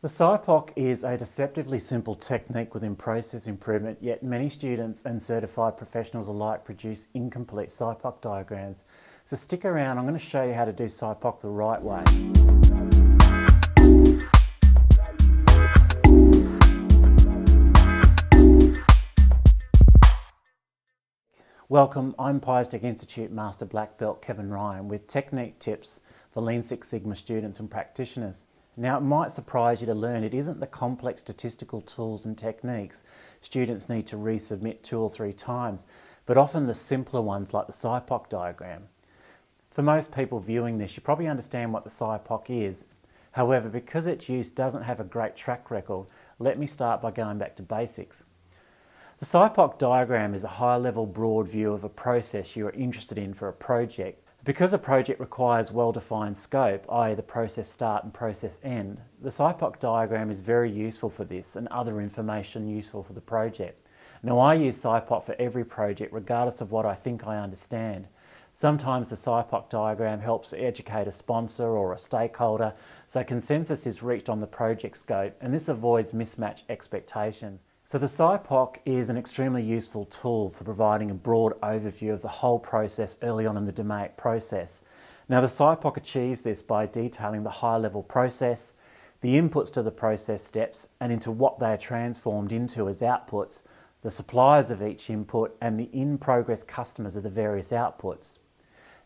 The SIPOC is a deceptively simple technique within process improvement, yet many students and certified professionals alike produce incomplete SIPOC diagrams. So stick around, I'm going to show you how to do SIPOC the right way. Welcome, I'm Piastec Institute Master Black Belt Kevin Ryan with technique tips for Lean Six Sigma students and practitioners. Now, it might surprise you to learn it isn't the complex statistical tools and techniques students need to resubmit 2 or 3 times, but often the simpler ones like the SIPOC diagram. For most people viewing this, you probably understand what the SIPOC is. However, because its use doesn't have a great track record, let me start by going back to basics. The SIPOC diagram is a high-level broad view of a process you are interested in for a project. Because a project requires well-defined scope, i.e. the process start and process end, the SIPOC diagram is very useful for this and other information useful for the project. Now, I use SIPOC for every project regardless of what I think I understand. Sometimes the SIPOC diagram helps educate a sponsor or a stakeholder so consensus is reached on the project scope, and this avoids mismatched expectations. So the SIPOC is an extremely useful tool for providing a broad overview of the whole process early on in the DMAIC process. Now, the SIPOC achieves this by detailing the high-level process, the inputs to the process steps and into what they are transformed into as outputs, the suppliers of each input and the in-progress customers of the various outputs.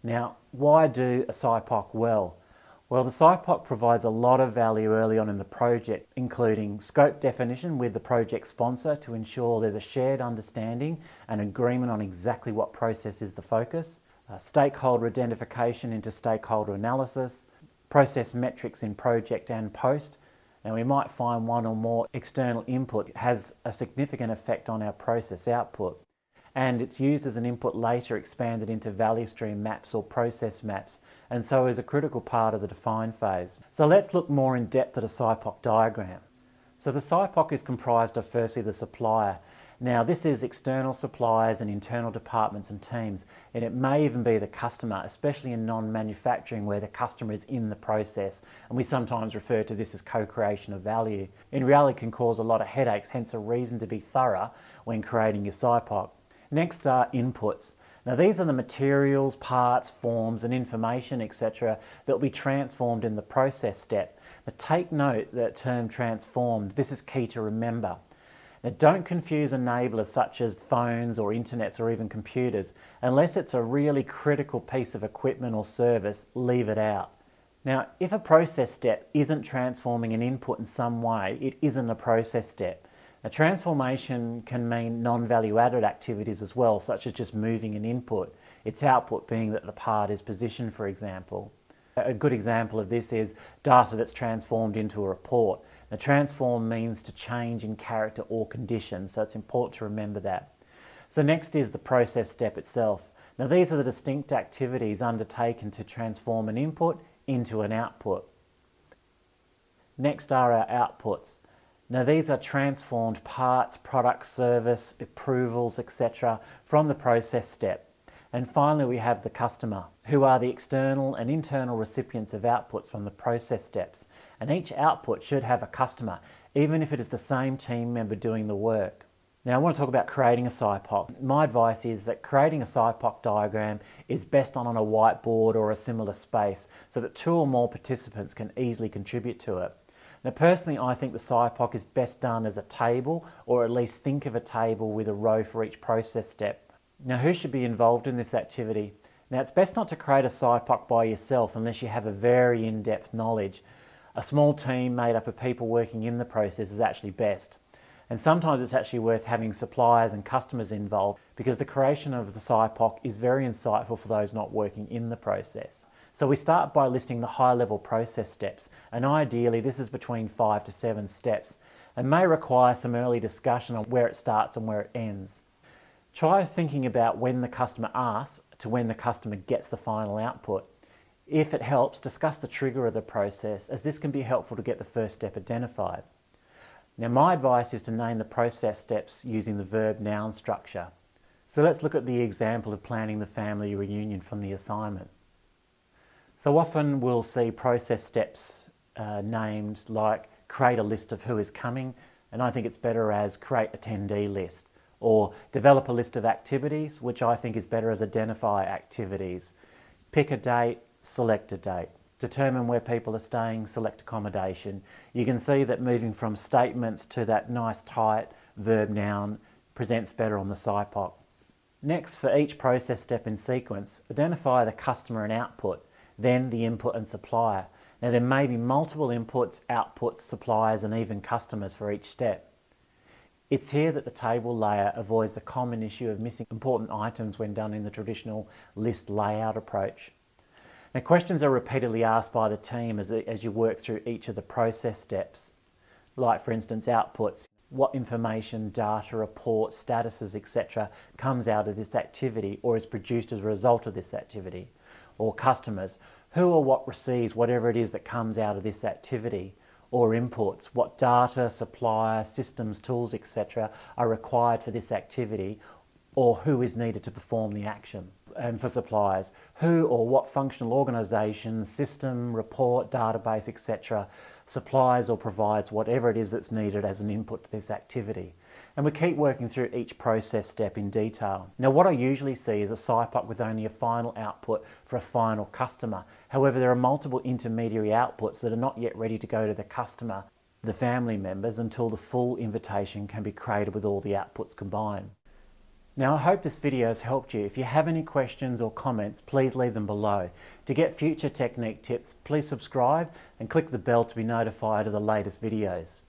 Now, why do a SIPOC well? Well, the SIPOC provides a lot of value early on in the project, including scope definition with the project sponsor to ensure there's a shared understanding and agreement on exactly what process is the focus, stakeholder identification into stakeholder analysis, process metrics in project and post. Now, we might find one or more external input has a significant effect on our process output, and it's used as an input later expanded into value stream maps or process maps, and so is a critical part of the define phase. So let's look more in depth at a SIPOC diagram. So the SIPOC is comprised of firstly the supplier. Now, this is external suppliers and internal departments and teams, and it may even be the customer, especially in non-manufacturing where the customer is in the process, and we sometimes refer to this as co-creation of value. In reality, it can cause a lot of headaches, hence a reason to be thorough when creating your SIPOC. Next are inputs. Now, these are the materials, parts, forms and information, etc. that will be transformed in the process step. Now, take note that term transformed, this is key to remember. Now, don't confuse enablers such as phones or internets or even computers. Unless it's a really critical piece of equipment or service, leave it out. Now, if a process step isn't transforming an input in some way, it isn't a process step. A transformation can mean non-value added activities as well, such as just moving an input, its output being that the part is positioned, for example. A good example of this is data that's transformed into a report. Now, transform means to change in character or condition, so it's important to remember that. So next is the process step itself. Now, these are the distinct activities undertaken to transform an input into an output. Next are our outputs. Now, these are transformed parts, products, service, approvals, etc. from the process step. And finally, we have the customer, who are the external and internal recipients of outputs from the process steps. And each output should have a customer, even if it is the same team member doing the work. Now, I want to talk about creating a SIPOC. My advice is that creating a SIPOC diagram is best done on a whiteboard or a similar space so that 2 or more participants can easily contribute to it. Now, personally, I think the SIPOC is best done as a table, or at least think of a table with a row for each process step. Now, who should be involved in this activity? Now, it's best not to create a SIPOC by yourself unless you have a very in-depth knowledge. A small team made up of people working in the process is actually best. And sometimes it's actually worth having suppliers and customers involved because the creation of the SIPOC is very insightful for those not working in the process. So we start by listing the high-level process steps, and ideally this is between 5 to 7 steps and may require some early discussion on where it starts and where it ends. Try thinking about when the customer asks to when the customer gets the final output. If it helps, discuss the trigger of the process, as this can be helpful to get the first step identified. Now, my advice is to name the process steps using the verb-noun structure. So let's look at the example of planning the family reunion from the assignment. So often we'll see process steps named like create a list of who is coming, and I think it's better as create attendee list, or develop a list of activities, which I think is better as identify activities. Pick a date, select a date. Determine where people are staying, select accommodation. You can see that moving from statements to that nice tight verb noun presents better on the SIPOC. Next, for each process step in sequence, identify the customer and output, then the input and supplier. Now there may be multiple inputs, outputs, suppliers and even customers for each step. It's here that the table layer avoids the common issue of missing important items when done in the traditional list layout approach. Now questions are repeatedly asked by the team as you work through each of the process steps. Like for instance outputs, what information, data, reports, statuses, etc. comes out of this activity or is produced as a result of this activity. Or customers, who or what receives whatever it is that comes out of this activity. Or inputs, what data, supplier, systems, tools, etc. are required for this activity or who is needed to perform the action. And for suppliers, who or what functional organisation, system, report, database, etc. supplies or provides whatever it is that's needed as an input to this activity. And we keep working through each process step in detail. Now what I usually see is a SIPOC with only a final output for a final customer. However, there are multiple intermediary outputs that are not yet ready to go to the customer, the family members, until the full invitation can be created with all the outputs combined. Now I hope this video has helped you. If you have any questions or comments, please leave them below. To get future technique tips, please subscribe and click the bell to be notified of the latest videos.